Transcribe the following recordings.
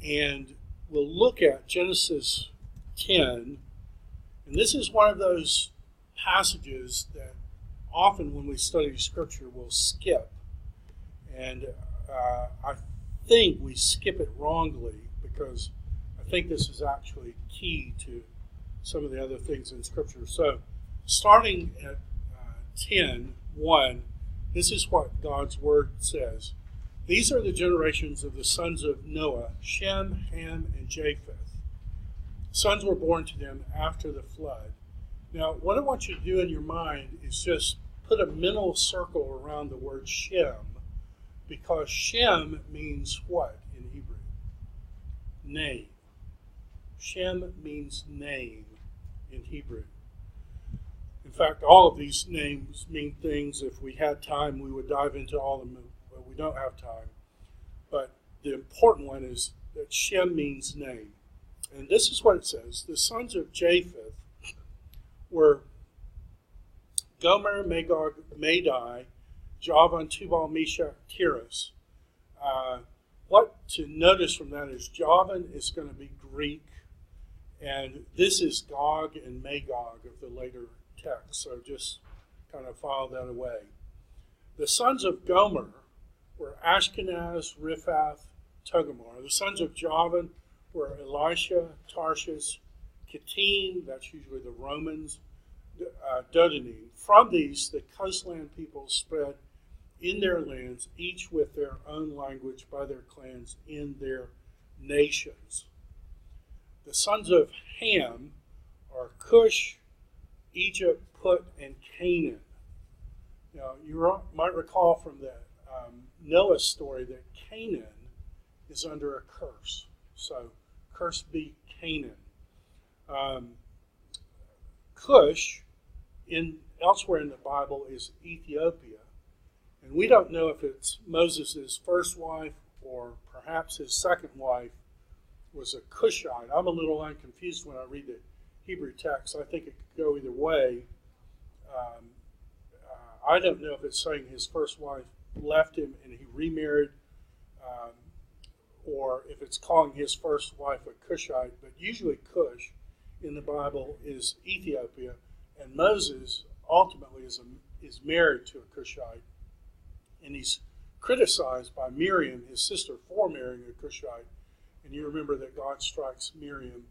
And we'll look at Genesis 10. And this is one of those passages that often when we study Scripture we'll skip. And I think we skip it wrongly because I think this is actually key to some of the other things in Scripture. So starting at 10:1, this is what God's Word says. These are the generations of the sons of Noah, Shem, Ham, and Japheth. Sons were born to them after the flood. Now, what I want you to do in your mind is just put a mental circle around the word Shem, because Shem means what in Hebrew? Name. Shem means name in Hebrew. In fact, all of these names mean things. If we had time, we would dive into all of them, but we don't have time. But the important one is that Shem means name. And this is what it says. The sons of Japheth were Gomer, Magog, Madai, Javan, Tubal, Meshach, Tiras. What to notice from that is Javan is going to be Greek, and this is Gog and Magog of the later text. So just kind of file that away. The sons of Gomer were Ashkenaz, Riphath, Togarmah. The sons of Javan were Elisha, Tarshish, Kittim, that's usually the Romans, Dodanim. From these, the coastland peoples spread in their lands, each with their own language by their clans in their nations. The sons of Ham are Cush, Egypt, Put, and Canaan. Now, you might recall from the Noah story that Canaan is under a curse. So, curse be Canaan. Cush, elsewhere in the Bible, is Ethiopia. And we don't know if it's Moses' first wife or perhaps his second wife was a Cushite. I'm a little unconfused when I read the Hebrew text. I think it could go either way. I don't know if it's saying his first wife left him and he remarried, or if it's calling his first wife a Cushite. But usually Cush in the Bible is Ethiopia, and Moses ultimately is married to a Cushite, and he's criticized by Miriam, his sister, for marrying a Cushite. And you remember that God strikes Miriam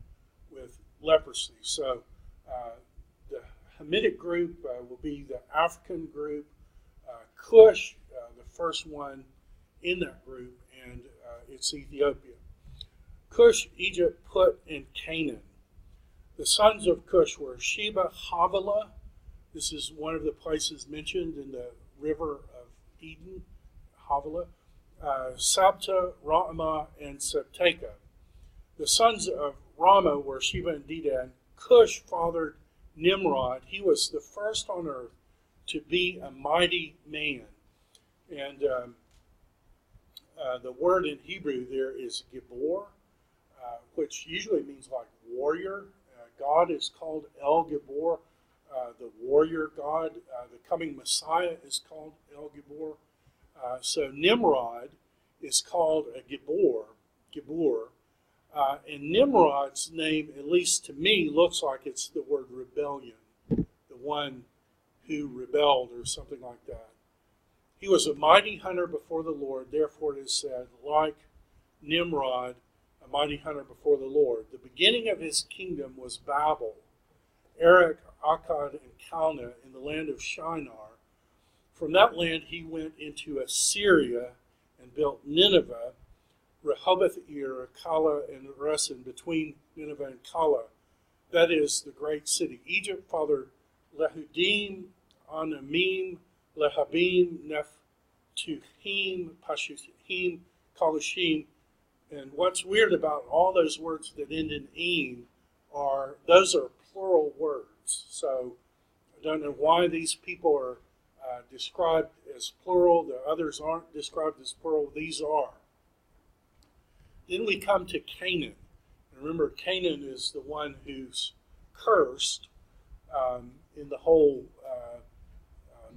with leprosy. So the Hamitic group will be the African group, Cush, the first one in that group, and it's Ethiopia. Cush, Egypt, Put, and Canaan. The sons of Cush were Sheba, Havilah. This is one of the places mentioned in the river of Eden, Havilah. Sabta, Ramah, and Septeka. The sons of Ramah were Sheba and Dedan. Cush fathered Nimrod. He was the first on earth to be a mighty man. And the word in Hebrew there is Gibor, which usually means like warrior. God is called El Gibor, the warrior God. The coming Messiah is called El Gibor. So Nimrod is called a Gibor. And Nimrod's name, at least to me, looks like it's the word rebellion, the one who rebelled or something like that. He was a mighty hunter before the Lord, therefore it is said, like Nimrod, a mighty hunter before the Lord. The beginning of his kingdom was Babel, Erech, Akkad, and Calneh in the land of Shinar. From that land he went into Assyria and built Nineveh, Rehoboth-ir, Kala, and Resen, between Nineveh and Kala. That is the great city. Egypt fathered Lehudim, Anamim, Lehabim, Nephtuhim, Pashuhim, Kalushim. And what's weird about all those words that end in "im" are those are plural words. So I don't know why these people are described as plural. The others aren't described as plural. These are. Then we come to Canaan. And remember, Canaan is the one who's cursed in the whole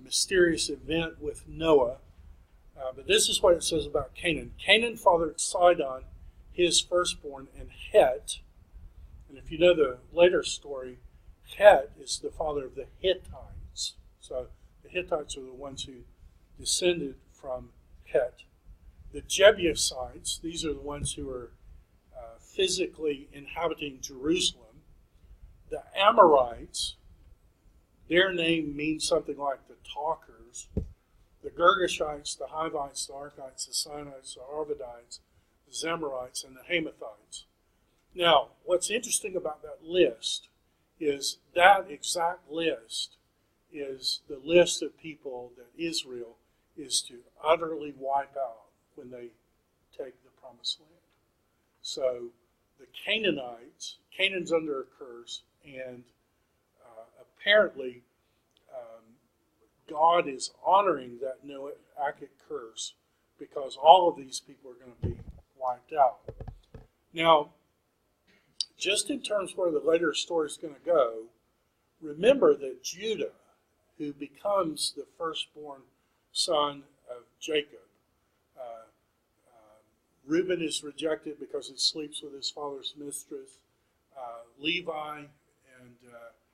mysterious event with Noah. But this is what it says about Canaan. Canaan fathered Sidon, his firstborn, and Het. And if you know the later story, Het is the father of the Hittites. So the Hittites are the ones who descended from Het. The Jebusites, these are the ones who are physically inhabiting Jerusalem. The Amorites, their name means something like the talkers. The Girgashites, the Hivites, the Arkites, the Sinites, the Arvadites, the Zemarites, and the Hamathites. Now, what's interesting about that list is that exact list is the list of people that Israel is to utterly wipe out when they take the promised land. So the Canaanites, Canaan's under a curse, and apparently God is honoring that Noahic curse because all of these people are going to be wiped out. Now, just in terms where the later story is going to go, remember that Judah, who becomes the firstborn son of Jacob, Reuben is rejected because he sleeps with his father's mistress. Levi and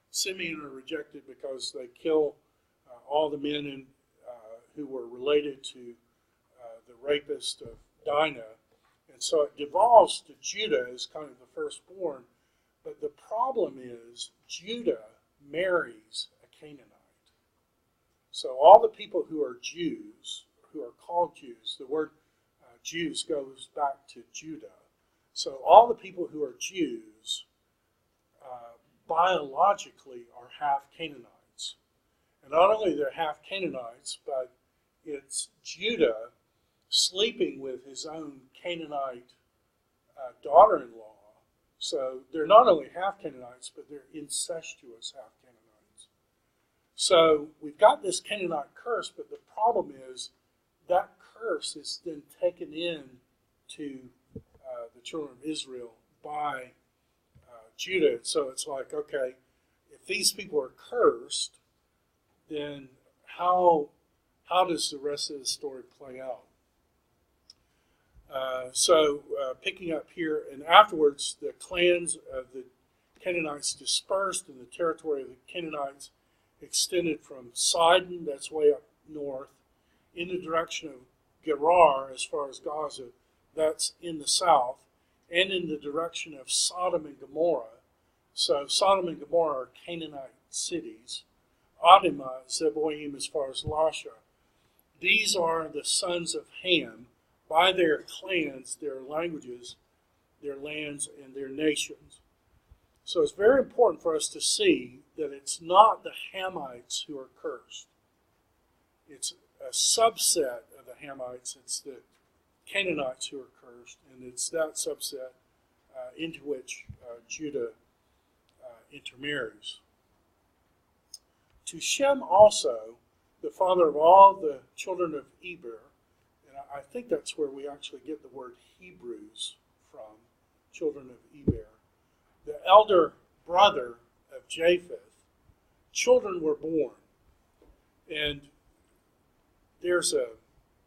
Simeon are rejected because they kill all the men who were related to the rapist of Dinah. And so it devolves to Judah as kind of the firstborn. But the problem is Judah marries a Canaanite. So all the people who are Jews, who are called Jews, the word Jews goes back to Judah. So all the people who are Jews biologically are half Canaanites. And not only they're half Canaanites, but it's Judah sleeping with his own Canaanite daughter-in-law. So they're not only half Canaanites, but they're incestuous half Canaanites. So we've got this Canaanite curse, but the problem is that curse is then taken in to the children of Israel by Judah. So it's like, okay, if these people are cursed, then how does the rest of the story play out? Picking up here, and afterwards the clans of the Canaanites dispersed, and the territory of the Canaanites extended from Sidon, that's way up north, in the direction of Gerar, as far as Gaza, that's in the south, and in the direction of Sodom and Gomorrah. So Sodom and Gomorrah are Canaanite cities. Adimah, Zeboim, as far as Lasha. These are the sons of Ham by their clans, their languages, their lands, and their nations. So it's very important for us to see that it's not the Hamites who are cursed. It's a subset of the Hamites. It's the Canaanites who are cursed, and it's that subset into which Judah intermarries. To Shem also, the father of all the children of Eber, and I think that's where we actually get the word Hebrews from, children of Eber, the elder brother of Japheth, children were born. And there's a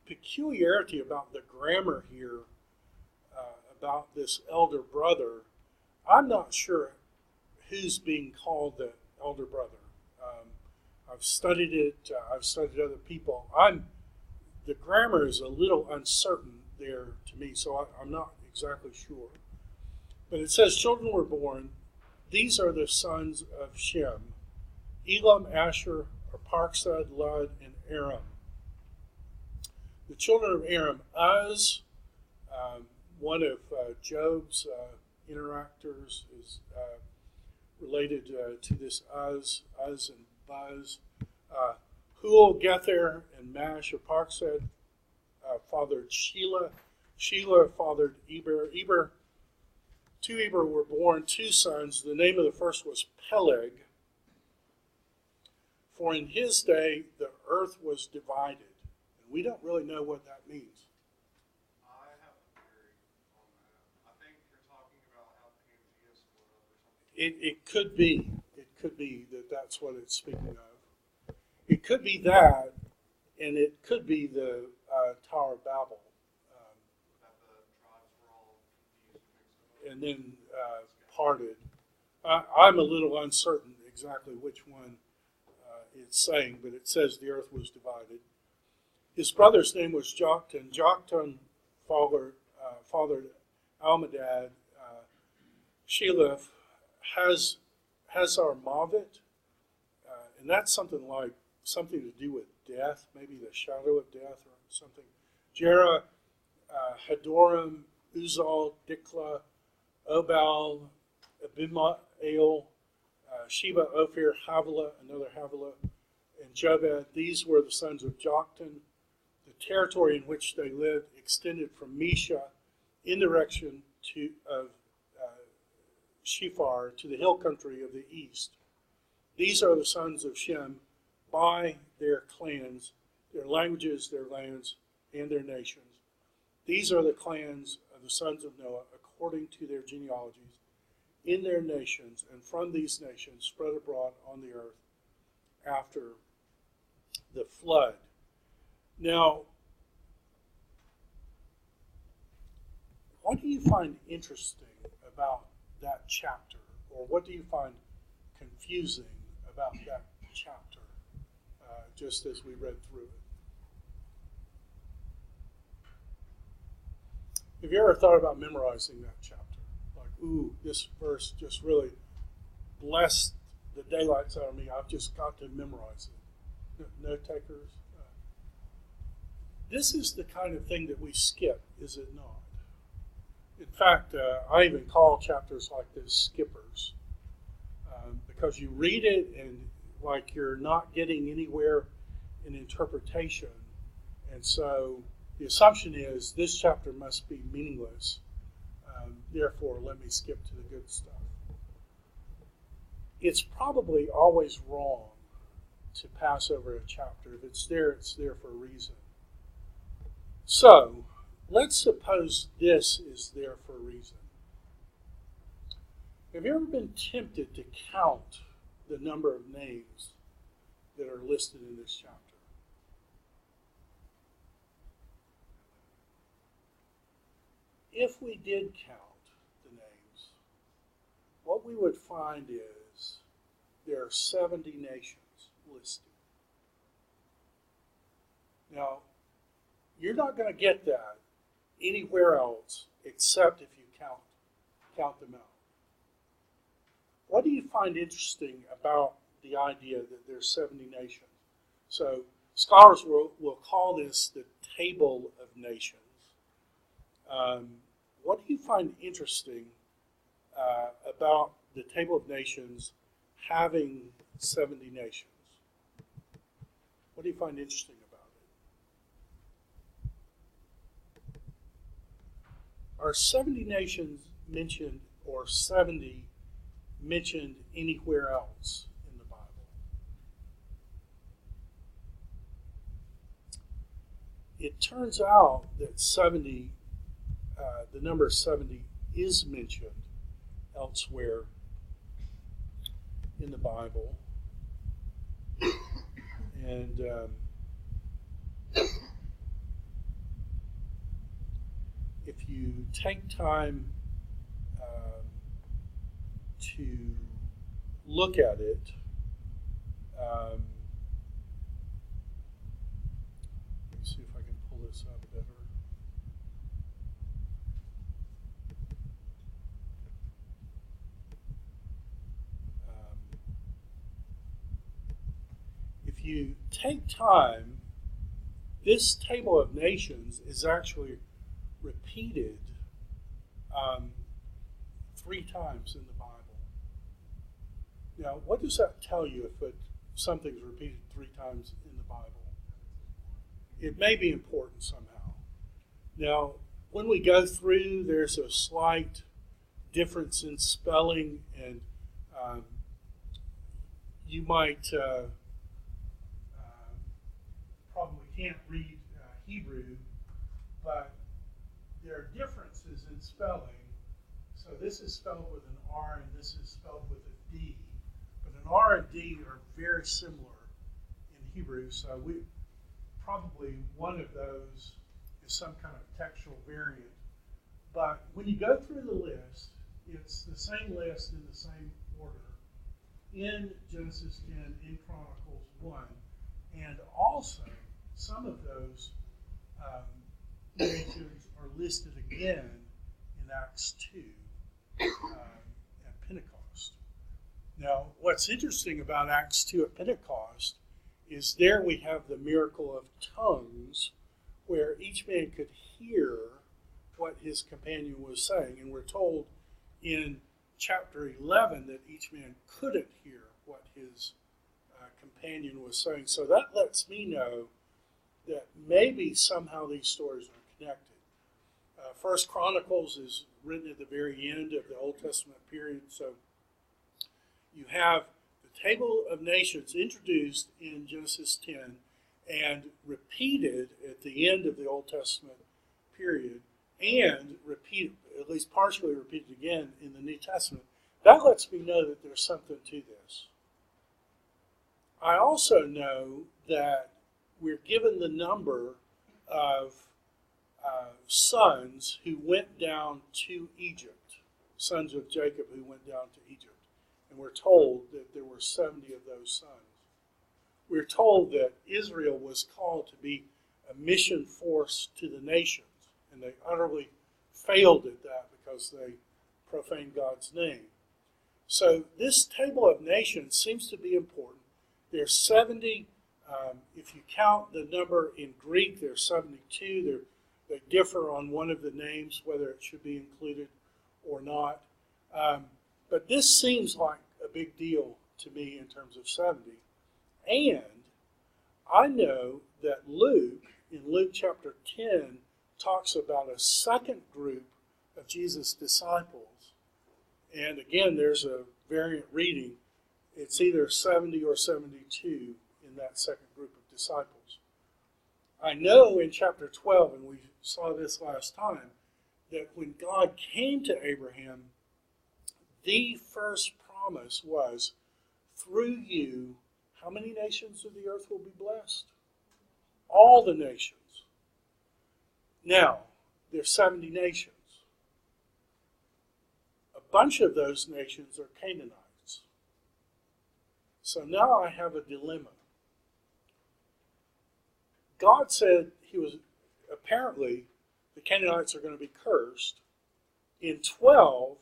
peculiarity about the grammar here about this elder brother. I'm not sure who's being called the elder brother. I've studied it. I've studied other people. The grammar is a little uncertain there to me, so I'm not exactly sure. But it says children were born. These are the sons of Shem: Elam, Asher, Arphaxad, Lud, and Aram. The children of Aram, Uz, one of Job's interactors, is related to this Uz and Buz. Hul, Gether, and Mash, Arphaxad fathered Shelah. Shelah fathered Eber. To Eber were born two sons. The name of the first was Peleg. For in his day the earth was divided. And we don't really know what that means. I have a theory on that. I think you're talking about how Pangea split up or something. It could be. It could be that that's what it's speaking of. It could be that, and it could be the Tower of Babel. That the tribes were all and then parted. I'm a little uncertain exactly which one it's saying, but it says the earth was divided. His brother's name was Joktan. Joktan fathered Almadad, Sheleph, Hazar Mavet, and that's something to do with death, maybe the shadow of death or something. Jerah, Hadoram, Uzal, Dikla, Obal, Abimael, Sheba, Ophir, Havilah, another Havilah, and Jobed. These were the sons of Joktan. The territory in which they lived extended from Mesha in the direction of Shephar to the hill country of the east. These are the sons of Shem by their clans, their languages, their lands, and their nations. These are the clans of the sons of Noah according to their genealogies in their nations, and from these nations spread abroad on the earth after the flood. Now, what do you find interesting about that chapter, or what do you find confusing about that chapter, just as we read through it? Have you ever thought about memorizing that chapter? Like, ooh, this verse just really blessed the daylights out of me. I've just got to memorize it. Note takers? This is the kind of thing that we skip, is it not? In fact, I even call chapters like this skippers, because you read it and like you're not getting anywhere in interpretation, and so the assumption is this chapter must be meaningless, therefore let me skip to the good stuff. It's probably always wrong to pass over a chapter. If it's there for a reason. So, let's suppose this is there for a reason. Have you ever been tempted to count the number of names that are listed in this chapter? If we did count the names, what we would find is there are 70 nations listed. Now, you're not going to get that anywhere else except if you count them out. What do you find interesting about the idea that there's 70 nations? So scholars will call this the Table of Nations. What do you find interesting about the Table of Nations having 70 nations? What do you find interesting about it? Are 70 nations mentioned, or 70 mentioned anywhere else in the Bible? It turns out that 70, the number 70 is mentioned elsewhere in the Bible. And if you take time to look at it, let me see if I can pull this up better. If you take time, this Table of Nations is actually repeated 3 times in the Bible. Now, what does that tell you if something's repeated 3 times in the Bible? It may be important somehow. Now, when we go through, there's a slight difference in spelling, and you might probably can't read Hebrew, but there are differences in spelling. So this is spelled with an R and this is spelled with a D. But an R and D are very similar in Hebrew, so probably one of those is some kind of textual variant. But when you go through the list, it's the same list in the same order in Genesis 10, in Chronicles 1, and also some of those nations are listed again in Acts 2 at Pentecost. Now, what's interesting about Acts 2 at Pentecost is there we have the miracle of tongues, where each man could hear what his companion was saying. And we're told in chapter 11 that each man couldn't hear what his companion was saying. So that lets me know that maybe somehow these stories are connected. First Chronicles is written at the very end of the Old Testament period, so you have the Table of Nations introduced in Genesis 10 and repeated at the end of the Old Testament period, and repeated, at least partially repeated again in the New Testament. That lets me know that there's something to this. I also know that we're given the number of sons who went down to Egypt, sons of Jacob who went down to Egypt. And we're told that there were 70 of those sons. We're told that Israel was called to be a mission force to the nations, and they utterly failed at that because they profaned God's name. So this Table of Nations seems to be important. There's 70. If you count the number in Greek, there's 72. They differ on one of the names, whether it should be included or not. But this seems like a big deal to me in terms of 70. And I know that Luke, in Luke chapter 10, talks about a second group of Jesus' disciples. And again, there's a variant reading. It's either 70 or 72 in that second group of disciples. I know in chapter 12, and we saw this last time, that when God came to Abraham, the first promise was, through you, how many nations of the earth will be blessed? All the nations. Now, there's 70 nations. A bunch of those nations are Canaanites. So now I have a dilemma. God said apparently the Canaanites are going to be cursed. In 12,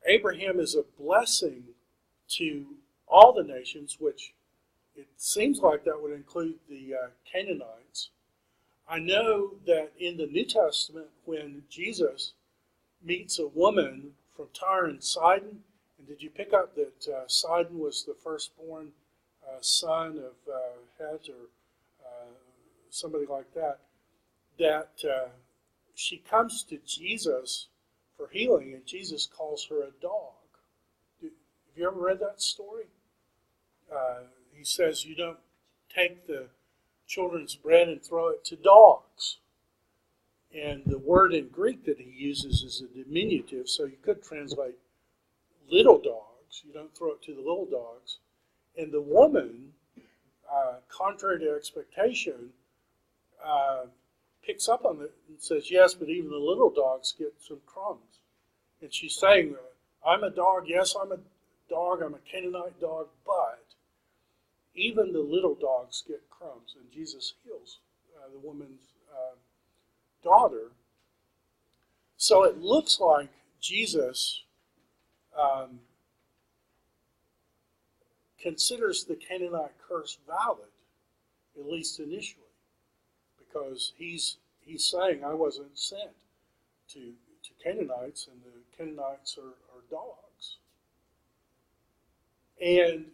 Abraham is a blessing to all the nations, which it seems like that would include the Canaanites. I know that in the New Testament, when Jesus meets a woman from Tyre and Sidon, and did you pick up that Sidon was the firstborn son of Het or somebody like that, that she comes to Jesus for healing, and Jesus calls her a dog. Have you ever read that story? He says, you don't take the children's bread and throw it to dogs. And the word in Greek that he uses is a diminutive, so you could translate little dogs. You don't throw it to the little dogs. And the woman, contrary to expectation, picks up on it and says, yes, but even the little dogs get some crumbs. And she's saying, I'm a dog, yes, I'm a dog, I'm a Canaanite dog, but even the little dogs get crumbs. And Jesus heals the woman's daughter. So it looks like Jesus considers the Canaanite curse valid, at least initially, because he's saying, I wasn't sent to Canaanites, and the Canaanites are dogs. And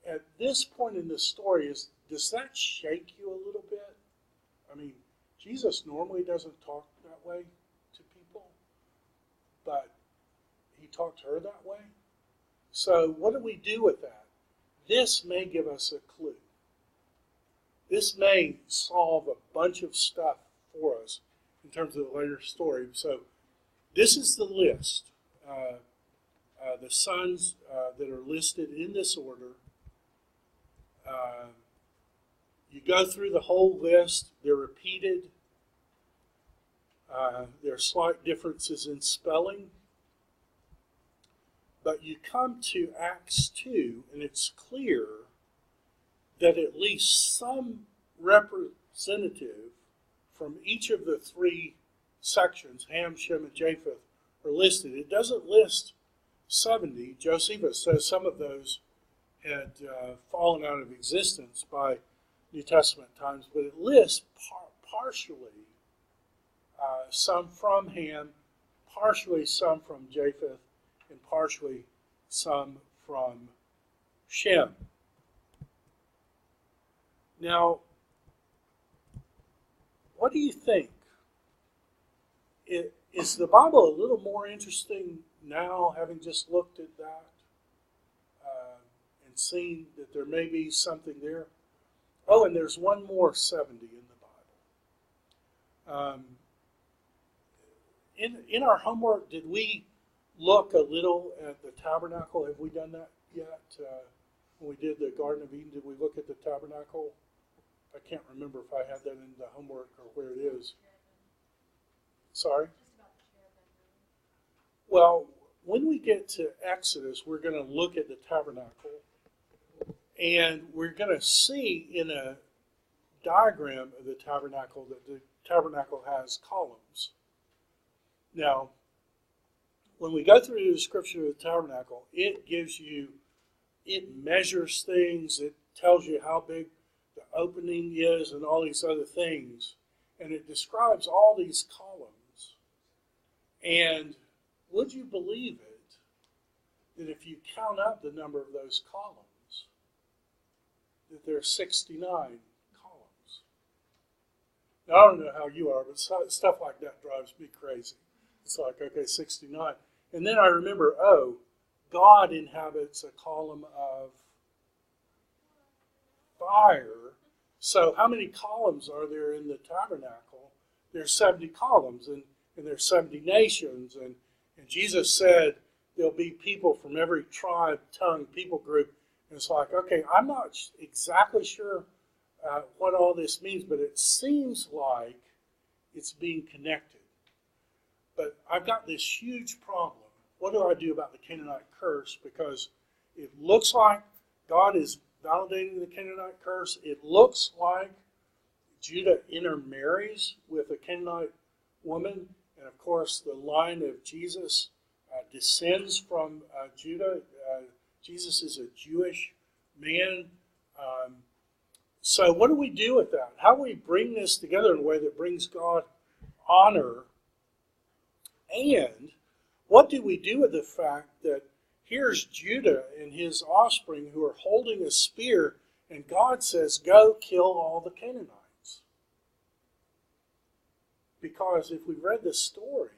at this point in the story, does that shake you a little bit? I mean, Jesus normally doesn't talk that way to people, but he talked to her that way. So what do we do with that? This may give us a clue. This may solve a bunch of stuff for us in terms of the later story. So this is the list. The sons that are listed in this order. You go through the whole list. They're repeated. There are slight differences in spelling. But you come to Acts 2, and it's clear that at least some representative from each of the three sections, Ham, Shem, and Japheth, are listed. It doesn't list 70. Josephus says some of those had fallen out of existence by New Testament times, but it lists partially some from Ham, partially some from Japheth, and partially some from Shem. Now, what do you think? Is the Bible a little more interesting now, having just looked at that and seen that there may be something there? Oh, and there's one more 70 in the Bible. In our homework, did we look a little at the tabernacle? Have we done that yet? When we did the Garden of Eden, did we look at the tabernacle? I can't remember if I had that in the homework or where it is. Sorry? Well, when we get to Exodus, we're going to look at the tabernacle. And we're going to see in a diagram of the tabernacle that the tabernacle has columns. Now, when we go through the description of the tabernacle, it measures things, it tells you how big the opening is and all these other things. And it describes all these columns. And would you believe it, that if you count up the number of those columns, that there are 69 columns? Now, I don't know how you are, but stuff like that drives me crazy. It's like, okay, 69. And then I remember, God inhabits a column of fire. So how many columns are there in the tabernacle? There's 70 columns, and there's 70 nations. And Jesus said there'll be people from every tribe, tongue, people group. And it's like, okay, I'm not exactly sure what all this means, but it seems like it's being connected. But I've got this huge problem. What do I do about the Canaanite curse? Because it looks like God is validating the Canaanite curse. It looks like Judah intermarries with a Canaanite woman. And of course, the line of Jesus descends from Judah. Jesus is a Jewish man. So what do we do with that? How do we bring this together in a way that brings God honor? And what do we do with the fact that here's Judah and his offspring who are holding a spear, and God says, go kill all the Canaanites? Because if we read the story,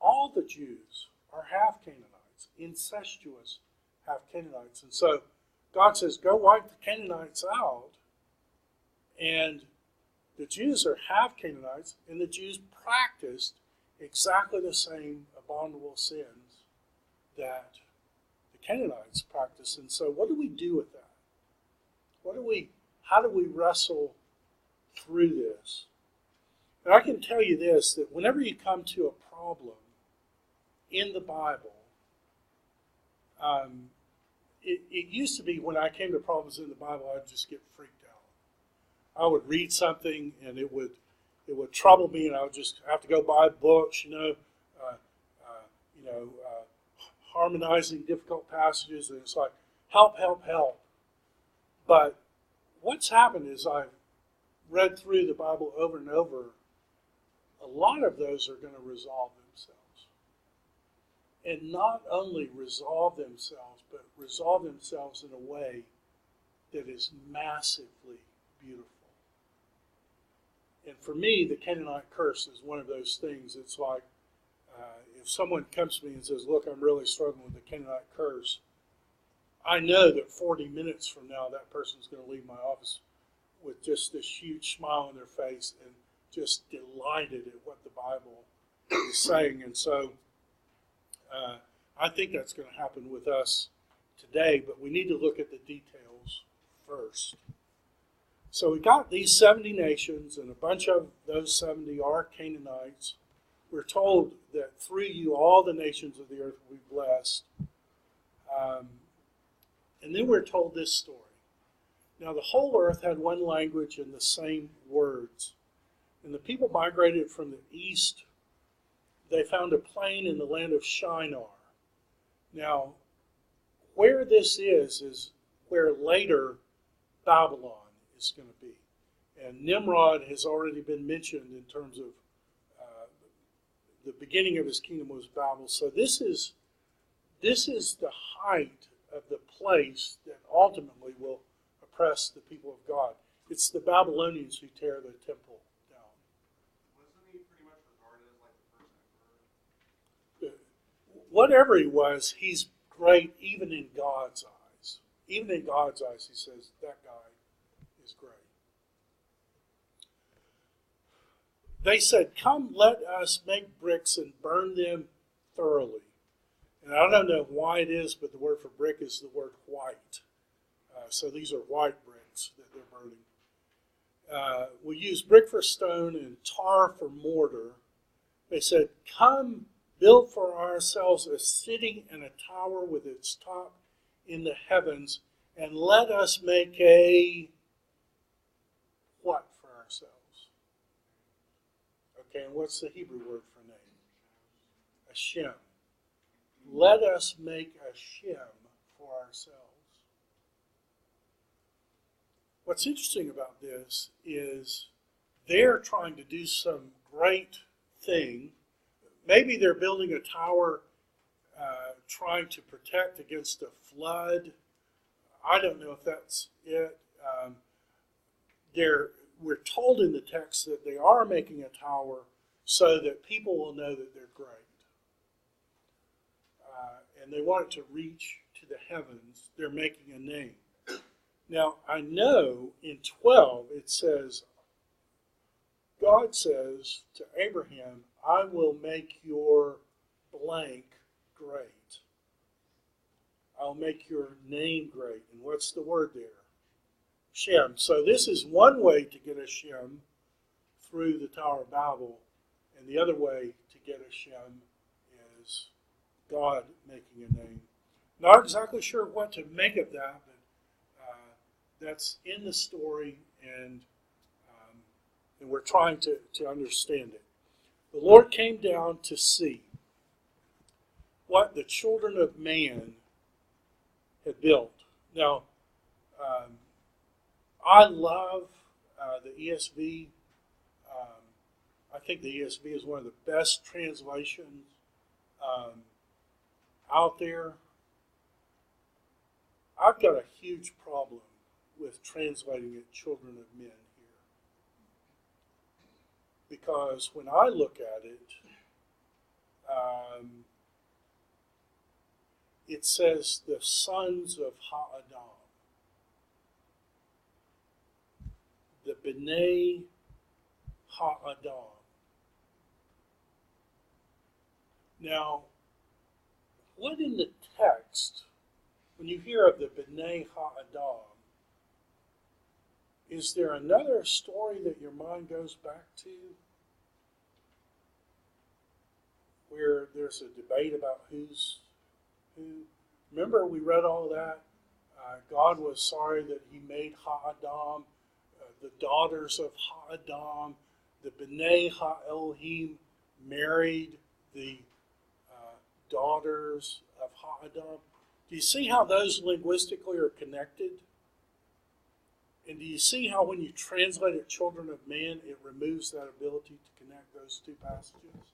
all the Jews are half Canaanites, incestuous half Canaanites. And so God says, go wipe the Canaanites out. And the Jews are half Canaanites, and the Jews practiced exactly the same abominable sins that the Canaanites practiced. And so what do we do with that? How do we wrestle through this? And I can tell you this, that whenever you come to a problem in the Bible, it used to be when I came to problems in the Bible, I'd just get freaked out. I would read something and it would trouble me, and I would just have to go buy books, harmonizing difficult passages, and it's like, help, help, help. But what's happened is I've read through the Bible over and over. A lot of those are going to resolve themselves. And not only resolve themselves, but resolve themselves in a way that is massively beautiful. And for me, the Canaanite curse is one of those things. It's like, if someone comes to me and says, look, I'm really struggling with the Canaanite curse, I know that 40 minutes from now, that person's going to leave my office with just this huge smile on their face and just delighted at what the Bible is saying. And so I think that's going to happen with us today, but we need to look at the details first. So we got these 70 nations, and a bunch of those 70 are Canaanites. we're told that through you all the nations of the earth will be blessed. And then we're told this story. Now the whole earth had one language and the same words. And the people migrated from the east. They found a plain in the land of Shinar. Now, where this is where later Babylon is going to be. And Nimrod has already been mentioned in terms of the beginning of his kingdom was Babel. So this is the height of the place that ultimately will oppress the people of God. It's the Babylonians who tear the temple down. Wasn't he pretty much regarded as like the first emperor? Whatever he was, he's great even in God's eyes. Even in God's eyes, he says, that guy is great. They said, come, let us make bricks and burn them thoroughly. And I don't know why it is, but the word for brick is the word white. So these are white bricks that they're burning. We use brick for stone and tar for mortar. They said, come, build for ourselves a city and a tower with its top in the heavens, and let us make a what for ourselves? Okay, and what's the Hebrew word for name? A Shem. Let us make a Shem for ourselves. What's interesting about this is they're trying to do some great thing. Maybe they're building a tower trying to protect against a flood. I don't know if that's it. We're told in the text that they are making a tower so that people will know that they're great. And they want it to reach to the heavens. They're making a name. Now, I know in 12 it says, God says to Abraham, I will make your blank great. I'll make your name great. And what's the word there? Shem. So this is one way to get a Shem through the Tower of Babel. And the other way to get a Shem is God making a name. Not exactly sure what to make of that, but that's in the story, and we're trying to understand it. The Lord came down to see what the children of man had built. Now, I love the ESV. I think the ESV is one of the best translations out there. I've got a huge problem with translating it children of men here. Because when I look at it, it says the sons of Ha'adam. The B'nai Ha'adam. Now, what in the text, when you hear of the B'nai Ha'adam, is there another story that your mind goes back to where there's a debate about who's who? Remember we read all that? God was sorry that he made Ha'adam, the daughters of Ha'adam, the B'nai Ha'elohim married the daughters of Ha'adam. Do you see how those linguistically are connected? And do you see how when you translate it children of man, it removes that ability to connect those two passages?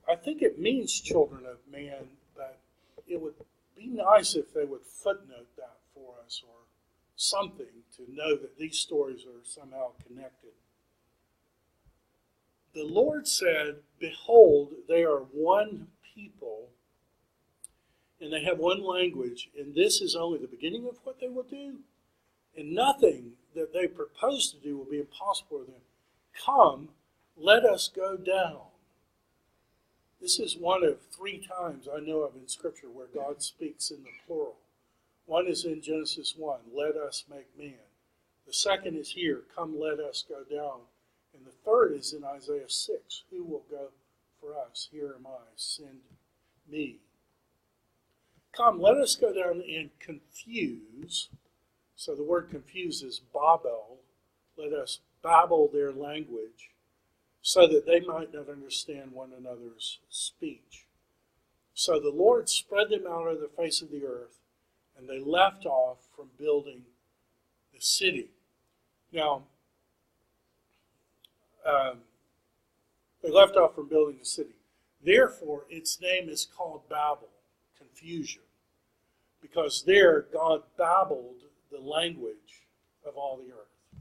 I think it means children of man, but it would be nice if they would footnote that for us or something to know that these stories are somehow connected. The Lord said, behold, they are one people, and they have one language, and this is only the beginning of what they will do. And nothing that they propose to do will be impossible for them. Come, let us go down. This is one of 3 times I know of in Scripture where God speaks in the plural. One is in Genesis 1, let us make man. The second is here, come, let us go down. And the third is in Isaiah 6. Who will go for us? Here am I, send me. Come, let us go down and confuse. So the word confuse is Babel. Let us babble their language so that they might not understand one another's speech. So the Lord spread them out over the face of the earth, and they left off from building the city. Now, they left off from building the city. Therefore, its name is called Babel, confusion, because there God babbled the language of all the earth.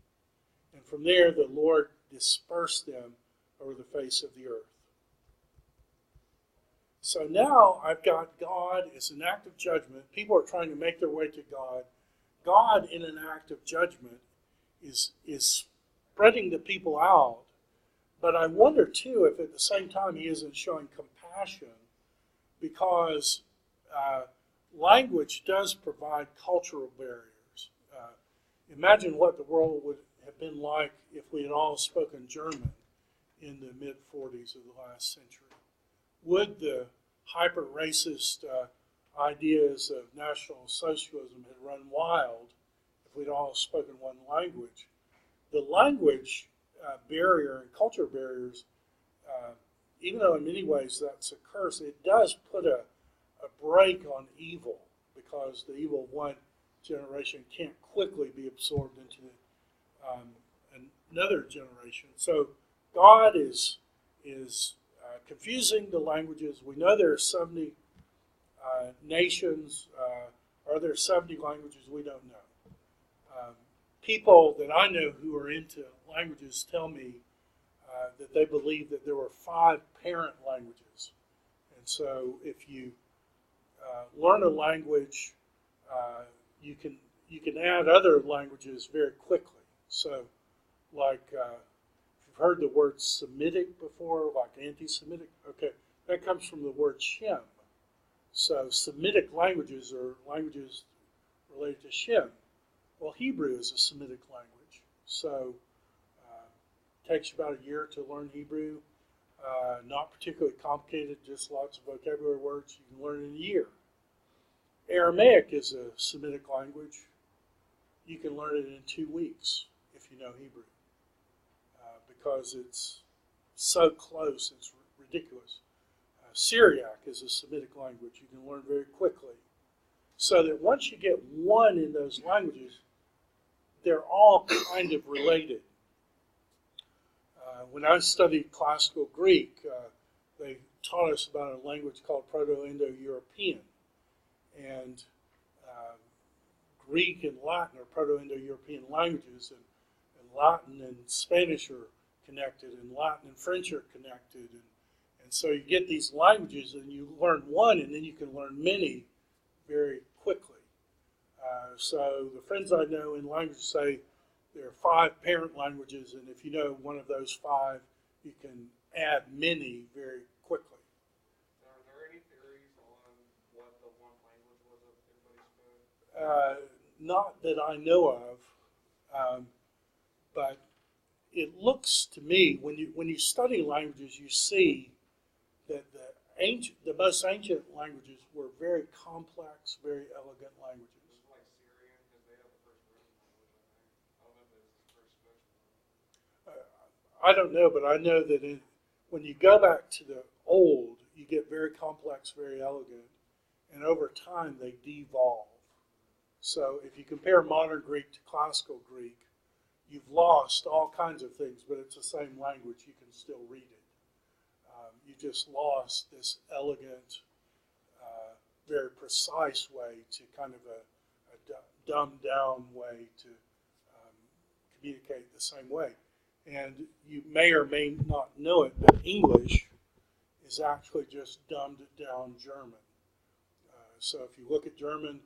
And from there, the Lord dispersed them over the face of the earth. So now I've got God as an act of judgment. People are trying to make their way to God. God, in an act of judgment, is spreading the people out. But I wonder, too, if at the same time he isn't showing compassion, because language does provide cultural barriers. Imagine what the world would have been like if we had all spoken German in the mid-40s of the last century. Would the hyper-racist ideas of National Socialism had run wild if we'd all spoken one language? The language barrier and culture barriers, even though in many ways that's a curse, it does put a break on evil, because the evil of one generation can't quickly be absorbed into another generation. So God is confusing the languages. We know there are 70 nations. Are there 70 languages? We don't know. People that I know who are into languages tell me that they believe that there were 5 parent languages. And so if you learn a language, you can add other languages very quickly. So like if you've heard the word Semitic before, like anti-Semitic, okay, that comes from the word Shem. So Semitic languages are languages related to Shem. Well, Hebrew is a Semitic language, so it takes you about a year to learn Hebrew. Not particularly complicated, just lots of vocabulary words you can learn in a year. Aramaic is a Semitic language. You can learn it in 2 weeks if you know Hebrew, because it's so close, it's ridiculous. Syriac is a Semitic language you can learn very quickly. So that once you get one in those languages, they're all kind of related. When I studied classical Greek, they taught us about a language called Proto-Indo-European. And Greek and Latin are Proto-Indo-European languages, and Latin and Spanish are connected, and Latin and French are connected. And so you get these languages, and you learn one, and then you can learn many very quickly. So the friends I know in language say there are 5 parent languages, and if you know one of those 5, you can add many very quickly. Are there any theories on what the one language was that everybody spoke? Not that I know of, but it looks to me, when you study languages, you see that the most ancient languages were very complex, very elegant languages. Just like Syrian, because they have the first written language, I think. I don't know if it was the first spoken one. I don't know, but I know that when you go back to the old, you get very complex, very elegant, and over time they devolve. So if you compare modern Greek to classical Greek, you've lost all kinds of things, but it's the same language. You can still read it. You just lost this elegant, very precise way to kind of a dumbed down way to communicate the same way. And you may or may not know it, but English is actually just dumbed down German. So if you look at German,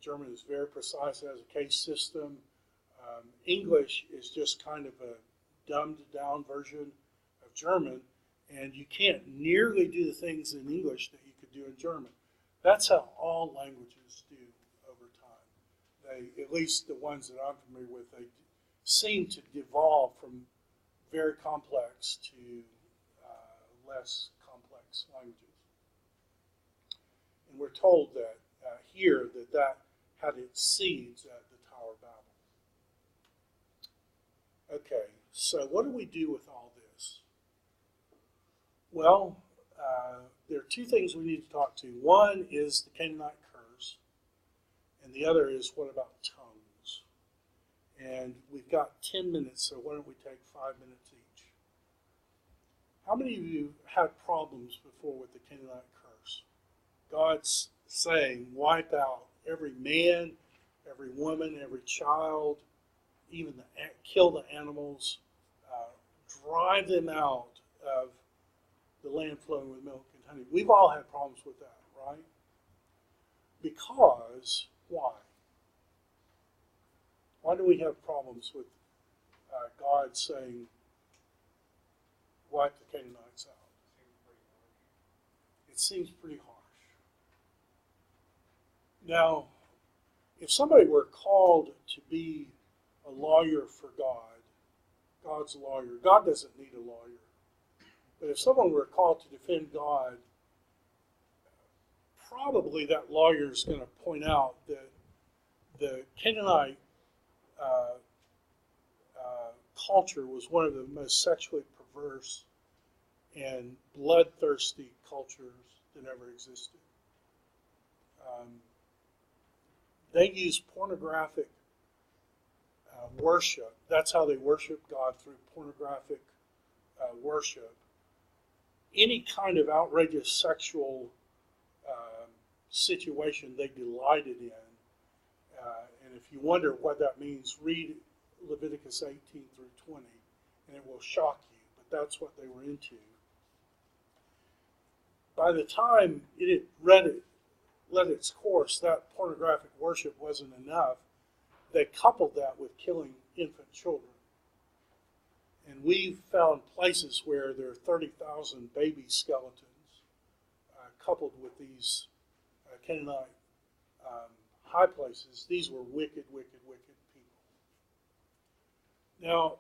German is very precise, it has a case system. English is just kind of a dumbed down version of German, and you can't nearly do the things in English that you could do in German. That's how all languages do over time. They, at least the ones that I'm familiar with, they seem to devolve from very complex to less complex languages. And we're told that here that had its seeds at the Tower of Babel. Okay, so what do we do with all this? Well, there are two things we need to talk to. One is the Canaanite curse, and the other is what about tongues? And we've got 10 minutes, so why don't we take 5 minutes each? How many of you had problems before with the Canaanite curse? God's saying, wipe out every man, every woman, every child, even kill the animals, drive them out of the land flowing with milk and honey. We've all had problems with that, right? Because, why? Why do we have problems with God saying, wipe the Canaanites out? It seems pretty harsh. Now, if somebody were called to be a lawyer for God, God's a lawyer. God doesn't need a lawyer. But if someone were called to defend God, probably that lawyer is going to point out that the Canaanite culture was one of the most sexually perverse and bloodthirsty cultures that ever existed. They used pornographic worship. That's how they worship God, through pornographic worship. Any kind of outrageous sexual situation they delighted in. And if you wonder what that means, read Leviticus 18 through 20, and it will shock you. But that's what they were into. By the time it had let its course, that pornographic worship wasn't enough. They coupled that with killing infant children. And we've found places where there are 30,000 baby skeletons coupled with these Canaanite high places. These were wicked, wicked, wicked people. Now,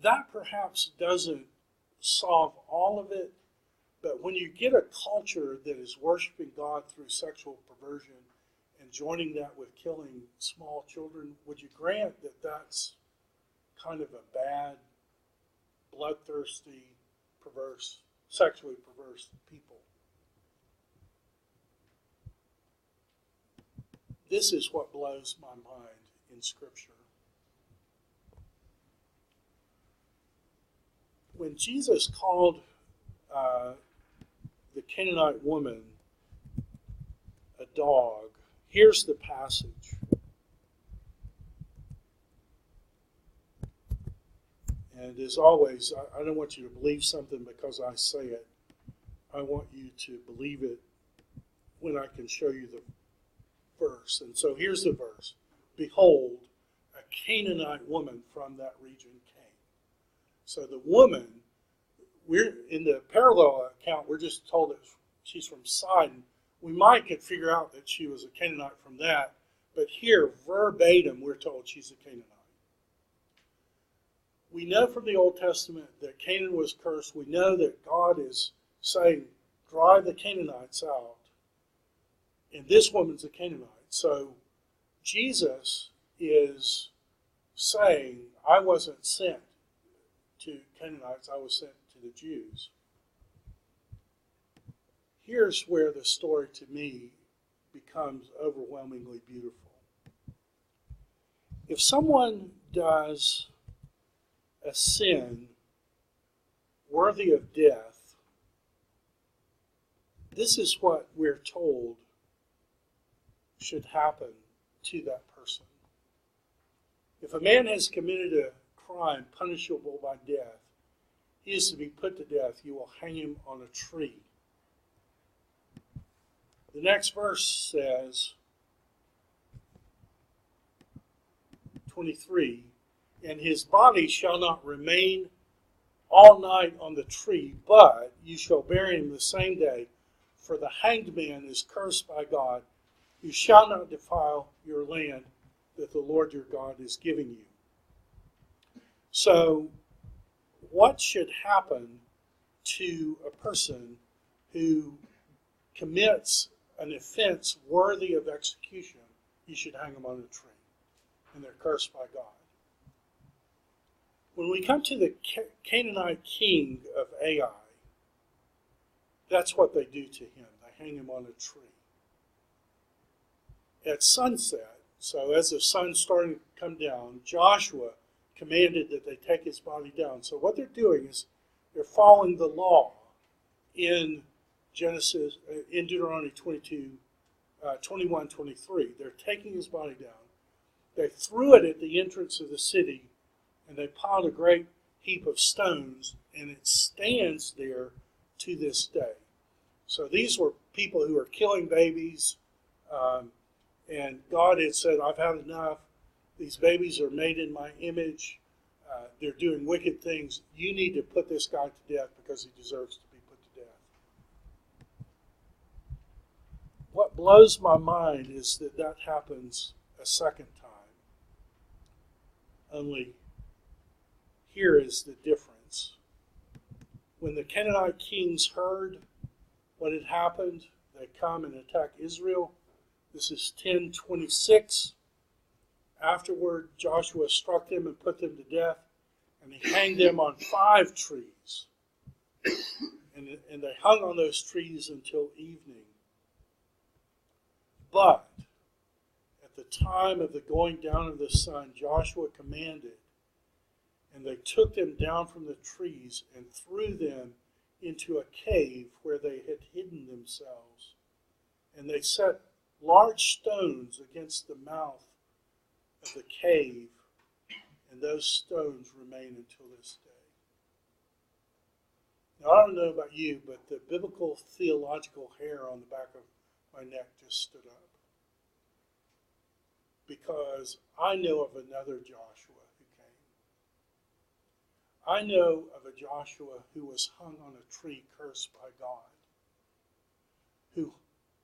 that perhaps doesn't solve all of it, but when you get a culture that is worshiping God through sexual perversion and joining that with killing small children, would you grant that that's kind of a bad, bloodthirsty, perverse, sexually perverse people? This is what blows my mind in Scripture. When Jesus called the Canaanite woman a dog, here's the passage. And as always, I don't want you to believe something because I say it. I want you to believe it when I can show you the verse. And so here's the verse. Behold, a Canaanite woman from that region came. So the woman, we're in the parallel account, we're just told that she's from Sidon. We might could figure out that she was a Canaanite from that, but here, verbatim, we're told she's a Canaanite. We know from the Old Testament that Canaan was cursed. We know that God is saying, drive the Canaanites out. And this woman's a Canaanite. So Jesus is saying, I wasn't sent to Canaanites, I was sent to the Jews. Here's where the story to me becomes overwhelmingly beautiful. If someone does a sin worthy of death, this is what we're told should happen to that person. If a man has committed a crime punishable by death, he is to be put to death. You will hang him on a tree. The next verse says, 23, and his body shall not remain all night on the tree, but you shall bury him the same day, for the hanged man is cursed by God. You shall not defile your land that the Lord your God is giving you. So, what should happen to a person who commits an offense worthy of execution? You should hang them on a tree, and they're cursed by God. When we come to the Canaanite king of Ai, that's what they do to him. They hang him on a tree. At sunset, so as the sun's starting to come down, Joshua commanded that they take his body down. So what they're doing is they're following the law in Deuteronomy 21, 23. They're taking his body down. They threw it at the entrance of the city, and they piled a great heap of stones, and it stands there to this day. So these were people who were killing babies, and God had said, I've had enough. These babies are made in my image. They're doing wicked things. You need to put this guy to death because he deserves to be put to death. What blows my mind is that happens a second time. Only here is the difference. When the Canaanite kings heard what had happened, they come and attack Israel. This is 10:26. Afterward, Joshua struck them and put them to death, and he hanged them on 5 trees. And they hung on those trees until evening. But at the time of the going down of the sun, Joshua commanded, and they took them down from the trees and threw them into a cave where they had hidden themselves. And they set large stones against the mouth of the cave, and those stones remain until this day. Now, I don't know about you, but the biblical theological hair on the back of my neck just stood up. Because I know of another Joshua who came. I know of a Joshua who was hung on a tree cursed by God, who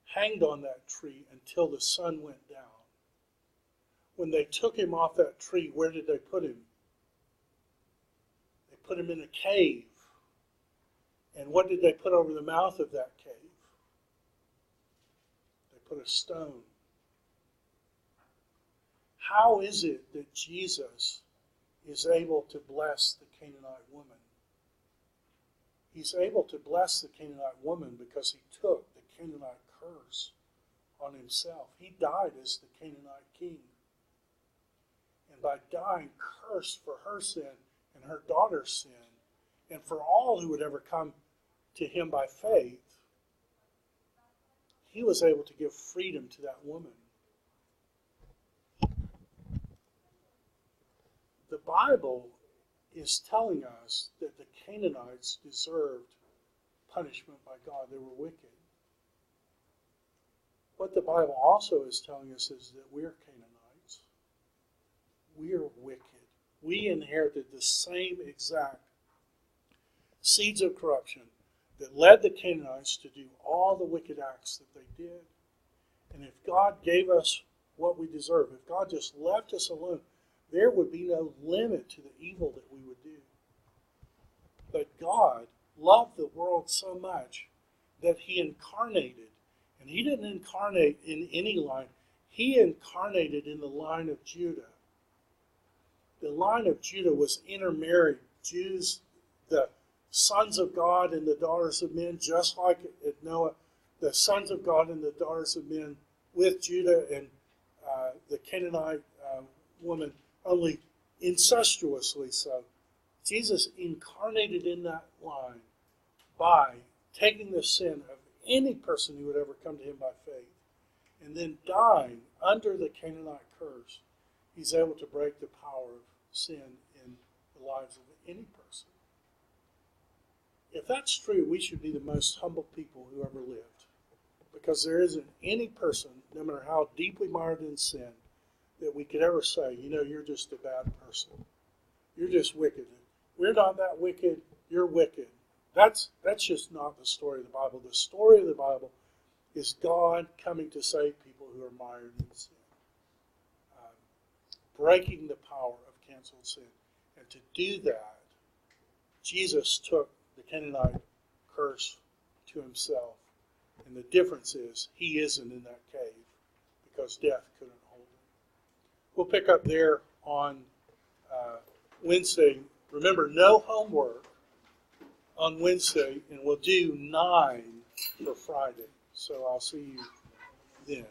hanged on that tree until the sun went down. When they took him off that tree, where did they put him? They put him in a cave. And what did they put over the mouth of that cave? They put a stone. How is it that Jesus is able to bless the Canaanite woman? He's able to bless the Canaanite woman because he took the Canaanite curse on himself. He died as the Canaanite king. And by dying cursed for her sin and her daughter's sin, and for all who would ever come to him by faith, he was able to give freedom to that woman. The Bible is telling us that the Canaanites deserved punishment by God. They were wicked. What the Bible also is telling us is that we're Canaanites. We are wicked. We inherited the same exact seeds of corruption that led the Canaanites to do all the wicked acts that they did. And if God gave us what we deserve, if God just left us alone, there would be no limit to the evil that we would do. But God loved the world so much that he incarnated. And he didn't incarnate in any line. He incarnated in the line of Judah. The line of Judah was intermarried. Jews, the sons of God and the daughters of men, just like at Noah, the sons of God and the daughters of men with Judah and the Canaanite woman, only incestuously so. Jesus incarnated in that line by taking the sin of any person who would ever come to him by faith, and then dying under the Canaanite curse. He's able to break the power of sin in the lives of any person. If that's true, we should be the most humble people who ever lived, because there isn't any person, no matter how deeply mired in sin, that we could ever say, you're just a bad person. You're just wicked. We're not that wicked. You're wicked. That's just not the story of the Bible. The story of the Bible is God coming to save people who are mired in sin, breaking the power of canceled sin. And to do that, Jesus took the Canaanite curse to himself. And the difference is he isn't in that cave because death couldn't hold him. We'll pick up there on Wednesday. Remember, no homework on Wednesday, and we'll do 9 for Friday. So I'll see you then.